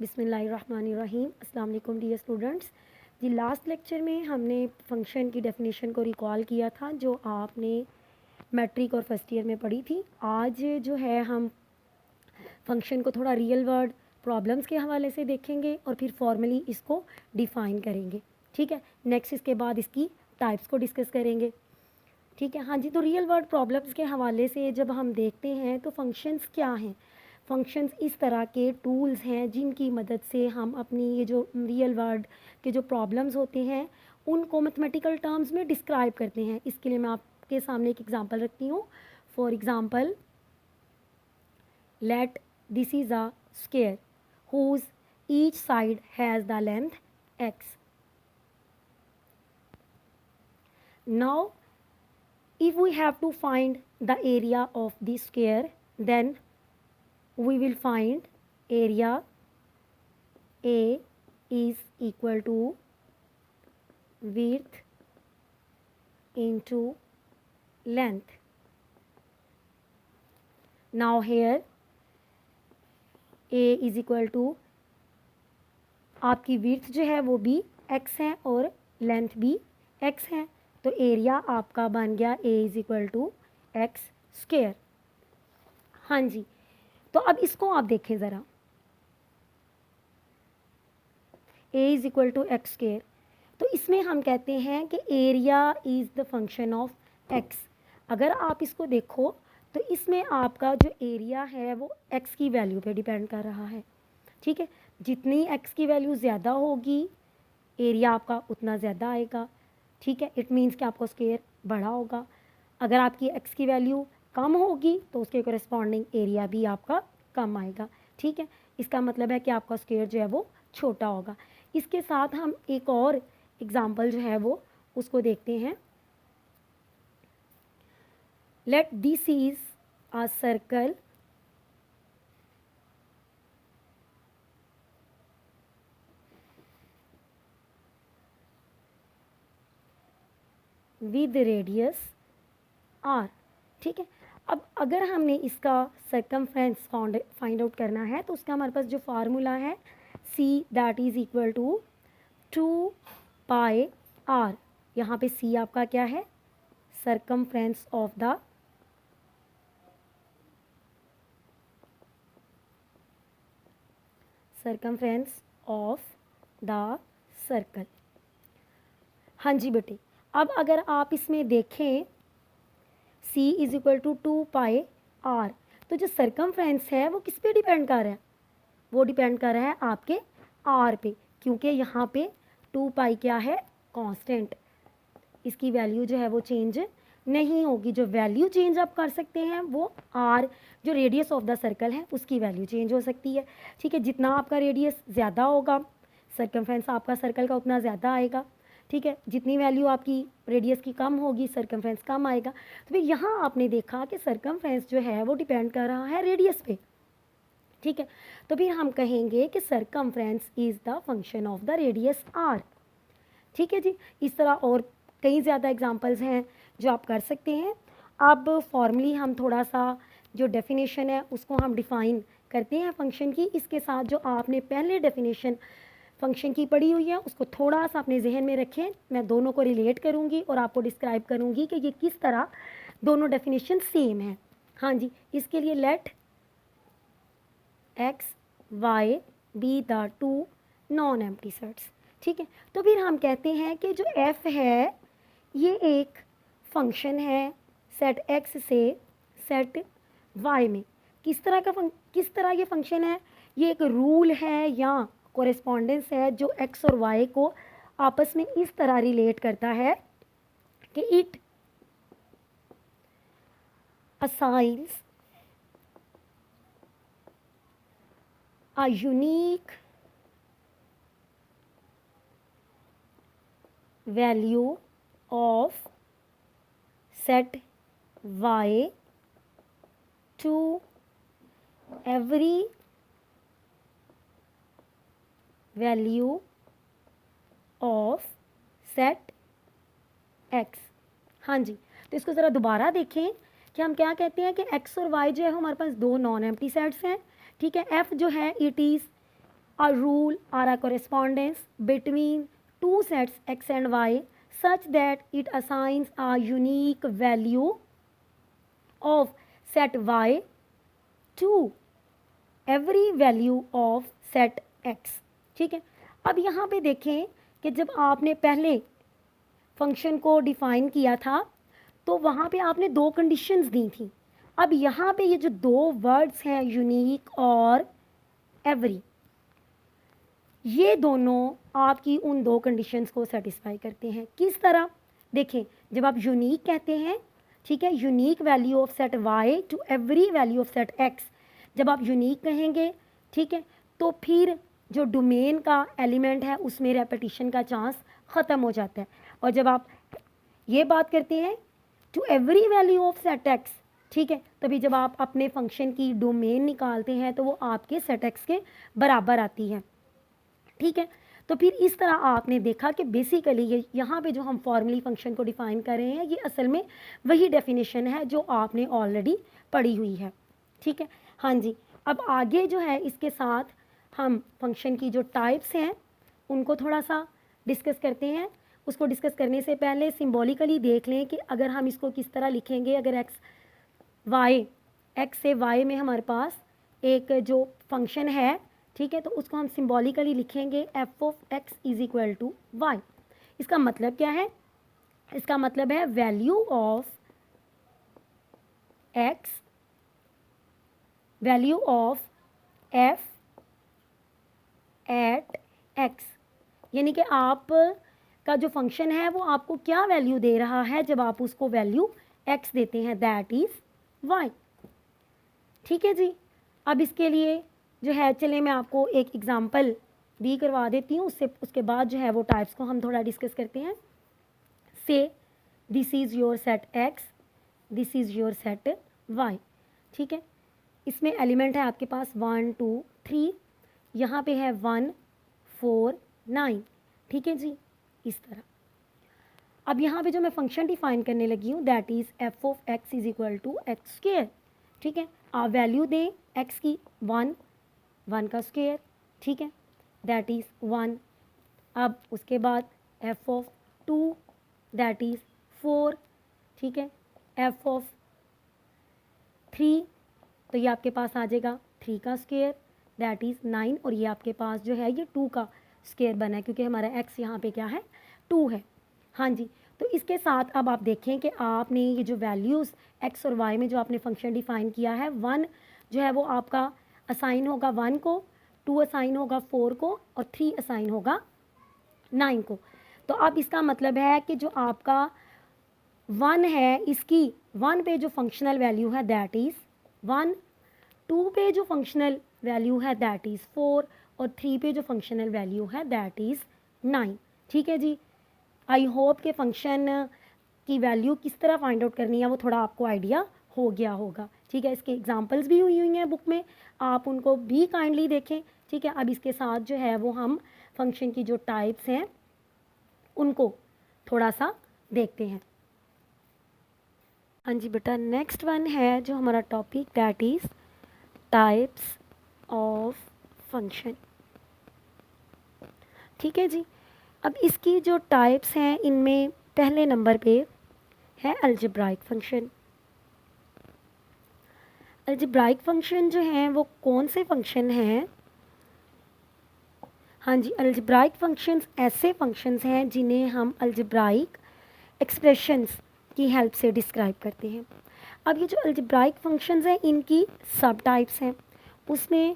बिस्मिल्लाहिर्रहमानिर्रहीम। अस्सलाम वालेकुम डियर स्टूडेंट्स। जी लास्ट लेक्चर में हमने फ़ंक्शन की डेफिनेशन को रिकॉल किया था जो आपने मैट्रिक और फर्स्ट ईयर में पढ़ी थी। आज जो है हम फ़ंक्शन को थोड़ा रियल वर्ड प्रॉब्लम्स के हवाले से देखेंगे और फिर फॉर्मली इसको डिफ़ाइन करेंगे। ठीक है, नेक्स्ट इसके बाद इसकी टाइप्स को डिस्कस करेंगे। ठीक है, हाँ जी। तो रियल वर्ड प्रॉब्लम्स के हवाले से जब हम देखते हैं तो फंक्शंस क्या हैं। फंक्शंस इस तरह के टूल्स हैं जिनकी मदद से हम अपनी ये जो रियल वर्ड के जो प्रॉब्लम्स होते हैं उनको मैथमेटिकल टर्म्स में डिस्क्राइब करते हैं। इसके लिए मैं आपके सामने एक एग्जांपल रखती हूँ। For example, let this is a square whose each side has the length x. Now if we have to find the area of the square, then we will find area A is equal to width into length. Now here A is equal to आपकी width जो है वो भी x है और length भी x है, तो एरिया आपका बन गया A is equal to x square. हाँ जी, तो अब इसको आप देखें ज़रा, A is equal to x square, तो इसमें हम कहते हैं कि area is the function of x। अगर आप इसको देखो तो इसमें आपका जो एरिया है वो x की वैल्यू पे डिपेंड कर रहा है। ठीक है, जितनी x की वैल्यू ज़्यादा होगी एरिया आपका उतना ज़्यादा आएगा। ठीक है, इट मीन्स कि आपका स्क्वायर बड़ा होगा। अगर आपकी x की वैल्यू कम होगी तो उसके कोरेस्पॉन्डिंग एरिया भी आपका कम आएगा। ठीक है, इसका मतलब है कि आपका स्क्वायर जो है वो छोटा होगा। इसके साथ हम एक और एग्जाम्पल जो है वो उसको देखते हैं। Let this is a circle with radius r। ठीक है, अब अगर हमने इसका सर्कमफ्रेंस फाइंड आउट करना है तो उसका हमारे पास जो फार्मूला है c that is equal to 2 pi r। यहाँ पे c आपका क्या है, सर्कमफ्रेंस ऑफ द सर्कल। हाँ जी बेटे, अब अगर आप इसमें देखें c is equal to 2 pi r, तो जो सर्कमफ्रेंस है वो किस पे डिपेंड कर रहा है, वो डिपेंड कर रहा है आपके r पे, क्योंकि यहाँ पे 2 पाई क्या है, कांस्टेंट। इसकी वैल्यू जो है वो चेंज नहीं होगी। जो वैल्यू चेंज आप कर सकते हैं वो r, जो रेडियस ऑफ द सर्कल है उसकी वैल्यू चेंज हो सकती है। ठीक है, जितना आपका रेडियस ज़्यादा होगा सर्कमफ्रेंस आपका सर्कल का उतना ज़्यादा आएगा। ठीक है, जितनी वैल्यू आपकी रेडियस की कम होगी सर्कमफ्रेंस कम आएगा। तो फिर यहाँ आपने देखा कि सर्कमफ्रेंस जो है वो डिपेंड कर रहा है रेडियस पे। ठीक है, तो फिर हम कहेंगे कि circumference is the function of the radius r। ठीक है जी, इस तरह और कई ज़्यादा एग्जांपल्स हैं जो आप कर सकते हैं। अब फॉर्मली हम थोड़ा सा जो डेफिनेशन है उसको हम डिफ़ाइन करते हैं फंक्शन की। इसके साथ जो आपने पहले डेफिनेशन फंक्शन की पढ़ी हुई है उसको थोड़ा सा अपने जहन में रखें। मैं दोनों को रिलेट करूँगी और आपको डिस्क्राइब करूँगी कि ये किस तरह दोनों डेफिनेशन सेम हैं। हाँ जी, इसके लिए let x y be the two non empty sets. ठीक है, तो फिर हम कहते हैं कि जो f है ये एक फंक्शन है सेट x से सेट y में। किस तरह ये फंक्शन है, ये एक रूल है या कोरेस्पॉन्डेंस है जो x और y को आपस में इस तरह रिलेट करता है कि it assigns a unique value of set y to every value of set x। हाँ जी, तो इसको ज़रा दोबारा देखें कि हम क्या कहते हैं कि x और y जो है हमारे पास दो नॉन एम्प्टी सेट्स हैं। ठीक है, f जो है it is A rule or a correspondence between two sets x and y such that it assigns a unique value of set y to every value of set x. ठीक है, अब यहाँ पे देखें कि जब आपने पहले फंक्शन को डिफाइन किया था तो वहाँ पे आपने दो कंडीशंस दी थी. अब यहाँ पे ये जो दो वर्ड्स हैं यूनिक और एवरी, ये दोनों आपकी उन दो कंडीशंस को सेटिस्फाई करते हैं. किस तरह? देखें, जब आप यूनिक कहते हैं, ठीक है, unique value of set y to every value of set x, जब आप यूनिक कहेंगे, ठीक है, तो फिर जो डोमेन का एलिमेंट है उसमें रेपिटिशन का चांस ख़त्म हो जाता है. और जब आप ये बात करते हैं to every value of set x, ठीक है, तभी जब आप अपने फंक्शन की डोमेन निकालते हैं तो वो आपके सेट x के बराबर आती है. ठीक है, तो फिर इस तरह आपने देखा कि बेसिकली ये यहाँ पे जो हम फॉर्मली फंक्शन को डिफाइन कर रहे हैं ये असल में वही डेफिनेशन है जो आपने ऑलरेडी पढ़ी हुई है. ठीक है, हाँ जी. अब आगे जो है इसके साथ हम फंक्शन की जो टाइप्स हैं उनको थोड़ा सा डिस्कस करते हैं. उसको डिस्कस करने से पहले सिंबॉलिकली देख लें कि अगर हम इसको किस तरह लिखेंगे. अगर एक्स से वाई में हमारे पास एक जो फंक्शन है, ठीक है, तो उसको हम सिंबॉलिकली लिखेंगे f of x is equal to y. इसका मतलब क्या है? इसका मतलब है value of x, value of f at x, यानी कि आप का जो फंक्शन है वो आपको क्या वैल्यू दे रहा है जब आप उसको वैल्यू एक्स देते हैं, दैट इज़ वाई. ठीक है जी. अब इसके लिए जो है चले मैं आपको एक एग्जांपल भी करवा देती हूँ, उसके बाद जो है वो टाइप्स को हम थोड़ा डिस्कस करते हैं. Say this is your set x, this is your set y. ठीक है, इसमें एलिमेंट है आपके पास 1 2 3, यहाँ पे है 1 4 9. ठीक है जी, इस तरह. अब यहाँ पे जो मैं फंक्शन डिफाइन करने लगी हूँ that is f of x is equal to x square. ठीक है, आप वैल्यू दें एक्स की 1 का स्क्वेयर, ठीक है, दैट इज़ 1. अब उसके बाद एफ ऑफ 2 दैट इज़ 4. ठीक है, एफ ऑफ 3 तो ये आपके पास आ जाएगा 3 का स्क्वेयर दैट इज़ 9. और ये आपके पास जो है ये 2 का स्क्वेयर बना है क्योंकि हमारा एक्स यहाँ पे क्या है, 2 है. हाँ जी, तो इसके साथ अब आप देखें कि आपने ये जो वैल्यूज़ एक्स और वाई में जो आपने फंक्शन डिफाइन किया है, 1 जो है वो आपका असाइन होगा 1 को, 2 असाइन होगा 4 को और 3 असाइन होगा 9 को. तो अब इसका मतलब है कि जो आपका 1 है इसकी 1 पे जो फंक्शनल वैल्यू है दैट इज़ 1, 2 पे जो फंक्शनल वैल्यू है दैट इज़ 4 और 3 पे जो फंक्शनल वैल्यू है दैट इज़ 9. ठीक है जी. आई होप के फंक्शन की वैल्यू किस तरह फाइंड आउट करनी है वो थोड़ा आपको आइडिया हो गया होगा. ठीक है, इसके एग्जांपल्स भी हुई हैं बुक में, आप उनको भी काइंडली देखें. ठीक है, अब इसके साथ जो है वो हम फंक्शन की जो टाइप्स हैं उनको थोड़ा सा देखते हैं. हाँ जी बेटा, नेक्स्ट वन है जो हमारा topic that is types of function. ठीक है जी. अब इसकी जो टाइप्स हैं इनमें पहले नंबर पे है अलजेब्राइक फंक्शन. अलजेब्राइक फंक्शन जो हैं वो कौन से फंक्शन हैं? हाँ जी, अलजेब्राइक फंक्शंस ऐसे फंक्शंस हैं जिन्हें हम अलजेब्राइक एक्सप्रेशंस की हेल्प से डिस्क्राइब करते हैं. अब ये जो अलजेब्राइक फंक्शंस हैं इनकी सब टाइप्स हैं. उसमें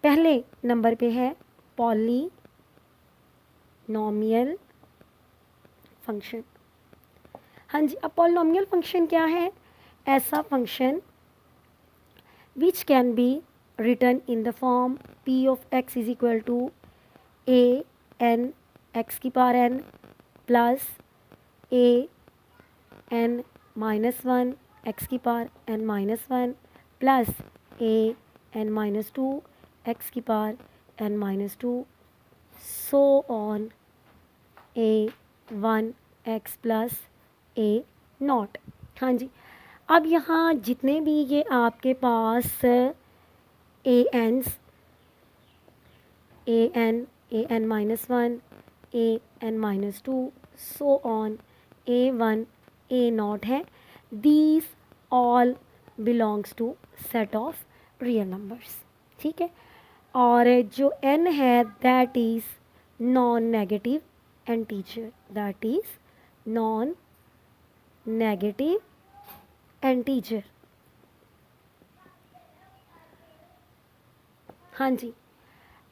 पहले नंबर पे है पॉलीनोमियल फंक्शन. हाँ जी, अब पॉलीनोमियल फंक्शन क्या है? ऐसा function which can be written in the form p of x is equal to a n x की power n plus a n minus 1 x की power n minus 1 plus a n minus 2 x की power n minus 2 so on a 1 x plus a not. हाँ जी, अब यहाँ जितने भी ये आपके पास ए एंस a n minus 1, a n minus 2, so on, a1 a naught है. These all belongs to set of real numbers. ठीक है. और जो n है that is non negative integer, that is non negative integer. हाँ जी.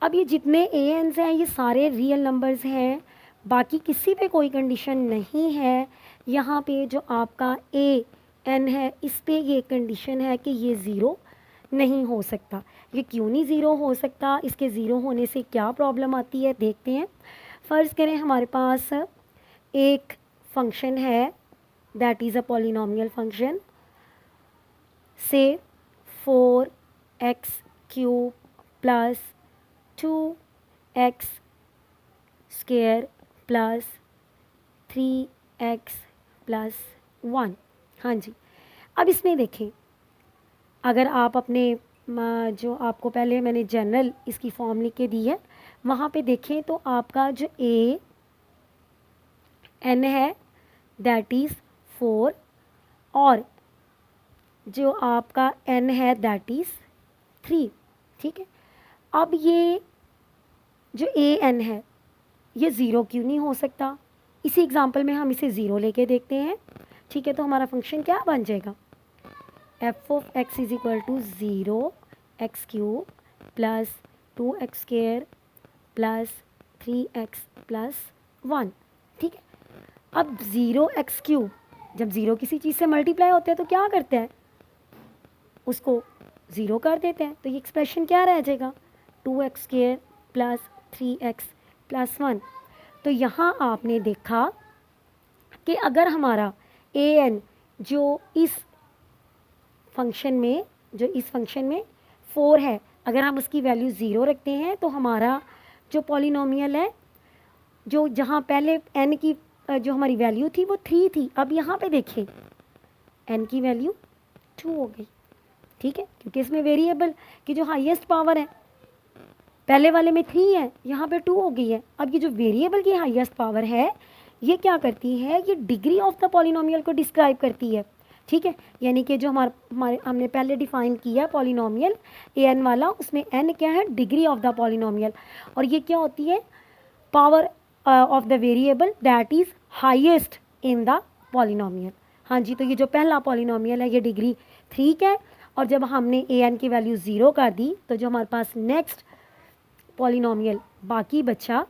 अब ये जितने ए एन्स हैं ये सारे रियल नंबर्स हैं, बाकी किसी पे कोई कंडीशन नहीं है. यहाँ पे जो आपका ए एन है इस पे ये कंडीशन है कि ये ज़ीरो नहीं हो सकता. ये क्यों नहीं ज़ीरो हो सकता, इसके ज़ीरो होने से क्या प्रॉब्लम आती है देखते हैं. फ़र्ज़ करें हमारे पास एक फंक्शन है that is a polynomial function, से 4x³ plus 2x square plus 3x plus 1. हाँ जी. अब इसमें देखें, अगर आप अपने जो आपको पहले मैंने जनरल इसकी फॉर्म लिख के दी है वहाँ पे देखें तो आपका जो ए एन है दैट इज़ 4 और जो आपका n है दैट इज़ 3. ठीक है. अब ये जो ए एन है ये ज़ीरो क्यों नहीं हो सकता, इसी एग्जांपल में हम इसे ज़ीरो लेके देखते हैं. ठीक है. तो हमारा फंक्शन क्या बन जाएगा, f of x is equal to 0x³ plus 2x square plus 3x plus 1. ठीक है. अब 0x³ जब ज़ीरो किसी चीज़ से मल्टीप्लाई होते हैं तो क्या करते हैं, उसको ज़ीरो कर देते हैं. तो ये एक्सप्रेशन क्या रह जाएगा, 2x square plus 3x plus 1. तो यहाँ आपने देखा कि अगर हमारा ए एन जो इस फंक्शन में 4 है, अगर हम उसकी वैल्यू ज़ीरो रखते हैं तो हमारा जो पॉलिनोमियल है, जो जहाँ पहले n की जो हमारी वैल्यू थी वो 3 थी, अब यहाँ पे देखें n की वैल्यू 2 हो गई. ठीक है. क्योंकि इसमें वेरिएबल की जो हाईएस्ट पावर है पहले वाले में 3 है, यहाँ पे 2 हो गई है. अब ये जो वेरिएबल की हाईएस्ट पावर है ये क्या करती है, ये डिग्री ऑफ द पॉलिनोमियल को डिस्क्राइब करती है. ठीक है. यानी कि जो हमारे हमने पहले डिफाइन किया पॉलिनोमियल ए एन वाला, उसमें n क्या है, डिग्री ऑफ द पॉलिनोमियल, और ये क्या होती है, power of the variable that is highest in the polynomial. हाँ जी. तो ये जो पहला पॉलिनोमियल है ये डिग्री 3 का है, और जब हमने ए एन की वैल्यू ज़ीरो कर दी तो जो हमारे पास नेक्स्ट पॉलिनोमियल बाकी बचा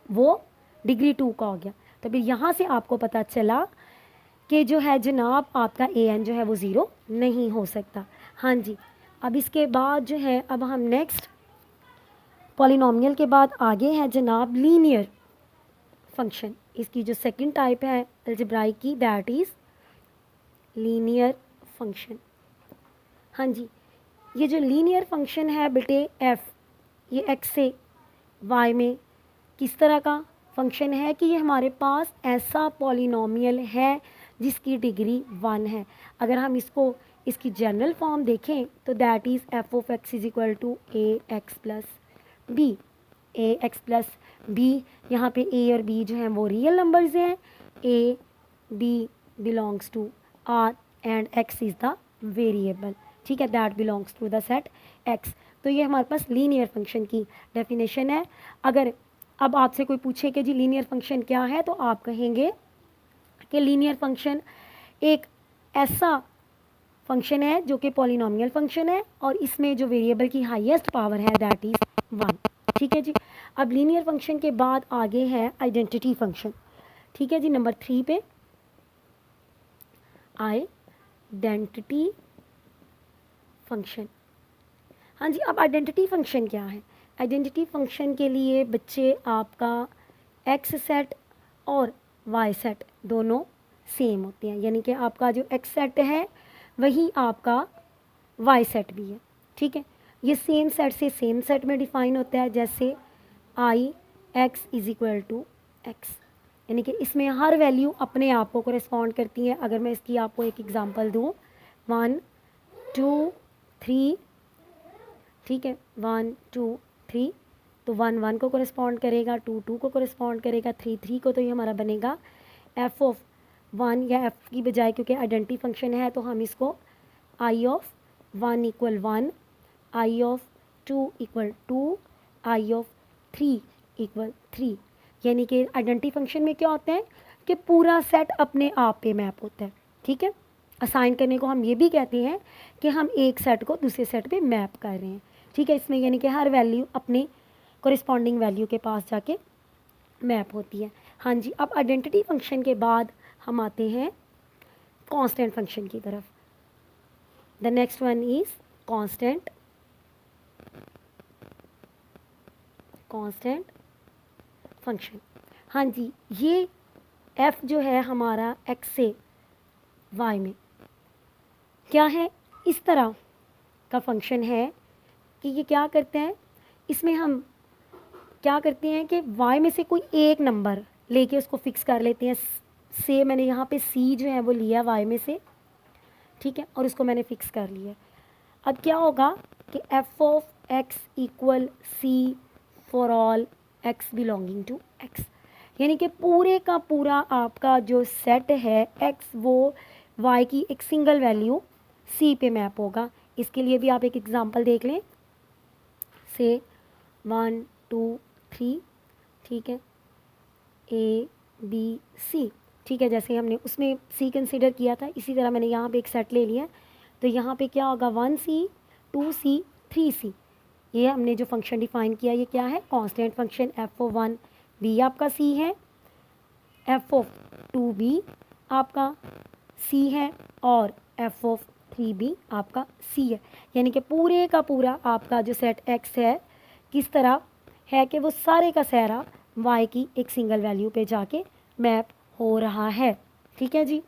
वो डिग्री 2 का हो गया. तो फिर यहाँ से आपको पता चला कि जो है जनाब आपका ए एन जो है वो ज़ीरो नहीं हो सकता. हाँ जी. अब इसके बाद जो है, अब हम नेक्स्ट पॉलिनोमियल के बाद आगे है जनाब लीनियर फंक्शन. इसकी जो सेकंड टाइप है अलजेब्राइक की दैट इज़ लीनियर फंक्शन. हाँ जी. ये जो लीनियर फंक्शन है बेटे एफ, ये एक्स से वाई में किस तरह का फंक्शन है कि ये हमारे पास ऐसा पॉलिनोमियल है जिसकी डिग्री 1 है. अगर हम इसको इसकी जनरल फॉर्म देखें तो that is f of x is equal to a x plus b. A x plus b, यहाँ पे ए और बी जो हैं वो रियल नंबर्स हैं. A b belongs to R and x is the variable. ठीक है. That belongs to the set x. तो ये हमारे पास लीनियर फंक्शन की डेफिनेशन है. अगर अब आपसे कोई पूछे कि जी लीनियर फंक्शन क्या है तो आप कहेंगे कि लीनियर फंक्शन एक ऐसा फंक्शन है जो कि पॉलिनोमियल फंक्शन है और इसमें जो वेरिएबल की हाईएस्ट पावर है दैट इज़ 1. ठीक है जी. अब लीनियर फंक्शन के बाद आगे है आइडेंटिटी फंक्शन. ठीक है जी. नंबर 3 पे आइडेंटिटी फंक्शन. हाँ जी. अब आइडेंटिटी फंक्शन क्या है, आइडेंटिटी फंक्शन के लिए बच्चे आपका एक्स सेट और वाई सेट दोनों सेम होते हैं, यानी कि आपका जो एक्स सेट है वही आपका वाई सेट भी है. ठीक है. ये सेम सेट से सेम सेट में डिफाइन होता है, जैसे I X is equal to X, यानी कि इसमें हर वैल्यू अपने आप को करेस्पॉन्ड करती है. अगर मैं इसकी आपको एक एग्जांपल दूँ, 1 2 3. ठीक है. 1 2 3 तो 1 1 को कोरिस्पॉन्ड करेगा, 2 2 को कोरिस्पॉन्ड करेगा, 3 3 को। तो ये हमारा बनेगा एफ ऑफ 1 या एफ की बजाय क्योंकि आइडेंटिटी फंक्शन है तो हम इसको I of 1 equal 1, I of 2 equal 2, I of 3 equal 3। यानी कि आइडेंटिटी फंक्शन में क्या होता है कि पूरा सेट अपने आप पे मैप होता है। ठीक है, असाइन करने को हम ये भी कहते हैं कि हम एक सेट को दूसरे सेट पे मैप कर रहे हैं। ठीक है, इसमें यानी कि हर वैल्यू अपने कोरिस्पॉन्डिंग वैल्यू के पास जाके मैप होती है। हाँ जी, अब आइडेंटिटी फंक्शन के बाद हम आते हैं कांस्टेंट फंक्शन की तरफ। The next one is constant function. हाँ जी, ये f जो है हमारा x से y में क्या है, इस तरह का फंक्शन है कि ये क्या करते हैं, इसमें हम क्या करते हैं कि y में से कोई एक नंबर लेके उसको फिक्स कर लेते हैं। से मैंने यहाँ पे c जो है वो लिया y में से, ठीक है, और उसको मैंने फिक्स कर लिया। अब क्या होगा कि f of x equal c for all x belonging to x, यानी कि पूरे का पूरा आपका जो सेट है x वो y की एक सिंगल वैल्यू c पे मैप होगा। इसके लिए भी आप एक एग्जांपल देख लें, से 1 2 3, ठीक है, a b c, ठीक है, जैसे हमने उसमें c कंसीडर किया था इसी तरह मैंने यहाँ पे एक सेट ले लिया। तो यहाँ पे क्या होगा 1c 2c 3c, ये हमने जो फंक्शन डिफाइन किया ये क्या है, constant function. f of 1 b आपका c है, f ऑफ 2b आपका c है और f ऑफ 3b आपका c है। यानी कि पूरे का पूरा आपका जो सेट x है किस तरह है कि वो सारे का सारा y की एक सिंगल वैल्यू पे जाके मैप हो रहा है। ठीक है जी,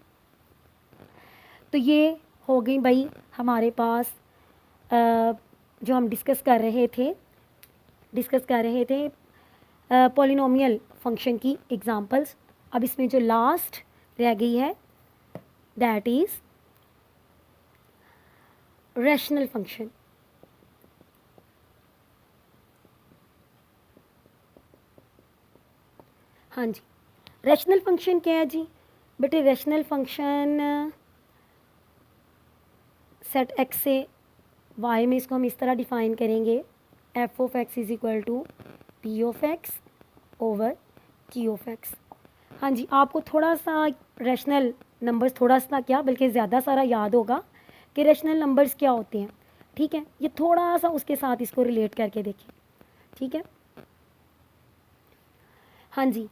तो ये हो गई भाई हमारे पास जो हम डिस्कस कर रहे थे पॉलिनोमियल फंक्शन की एग्जांपल्स। अब इसमें जो लास्ट रह गई है दैट इज़ रैशनल फंक्शन। हाँ जी, रैशनल फंक्शन क्या है जी बेटे, रैशनल फंक्शन सेट x से y में इसको हम इस तरह डिफाइन करेंगे, f of x is equal to p of x over q of x। हाँ जी, आपको थोड़ा सा रैशनल नंबर्स थोड़ा सा क्या बल्कि ज़्यादा सारा याद होगा कि रैशनल नंबर्स क्या होते हैं। ठीक है, ये थोड़ा सा उसके साथ इसको रिलेट करके देखें। ठीक है, हाँ जी,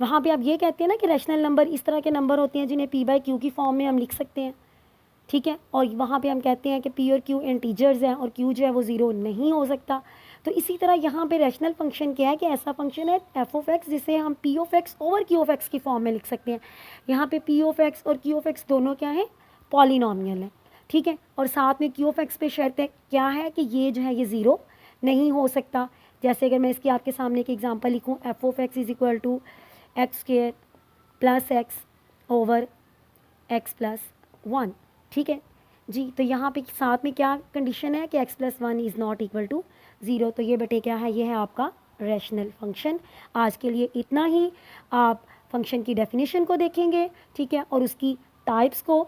वहाँ पे आप ये कहते हैं ना कि रैशनल नंबर इस तरह के नंबर होते हैं जिन्हें p बाई क्यू की फॉर्म में हम लिख सकते हैं। ठीक है, और वहाँ पे हम कहते हैं कि p और q इंटीजर्स हैं और q जो है वो ज़ीरो नहीं हो सकता। तो इसी तरह यहाँ पे रैशनल फंक्शन क्या है कि ऐसा फंक्शन है f ऑफ x जिसे हम p of x over q of x की फॉर्म में लिख सकते हैं। यहाँ पे p ऑफ x और q ऑफ x दोनों क्या है, पॉलिनॉमियल है। ठीक है, और साथ में q ऑफ x पे शर्त है क्या है कि ये जो है ये ज़ीरो नहीं हो सकता। जैसे अगर मैं इसकी आपके सामने एक एग्जांपल लिखूं, f of x is equal to x square plus x over x plus 1। ठीक है जी, तो यहाँ पे साथ में क्या कंडीशन है कि x plus 1 is not equal to 0। तो ये बेटे क्या है, ये है आपका रैशनल फंक्शन। आज के लिए इतना ही। आप फंक्शन की डेफिनेशन को देखेंगे, ठीक है, और उसकी टाइप्स को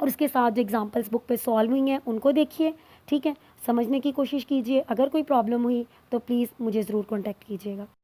और उसके साथ जो एग्जांपल्स बुक पे सॉल्व हुई हैं उनको देखिए। ठीक है, समझने की कोशिश कीजिए। अगर कोई प्रॉब्लम हुई तो प्लीज़ मुझे ज़रूर कॉन्टैक्ट कीजिएगा।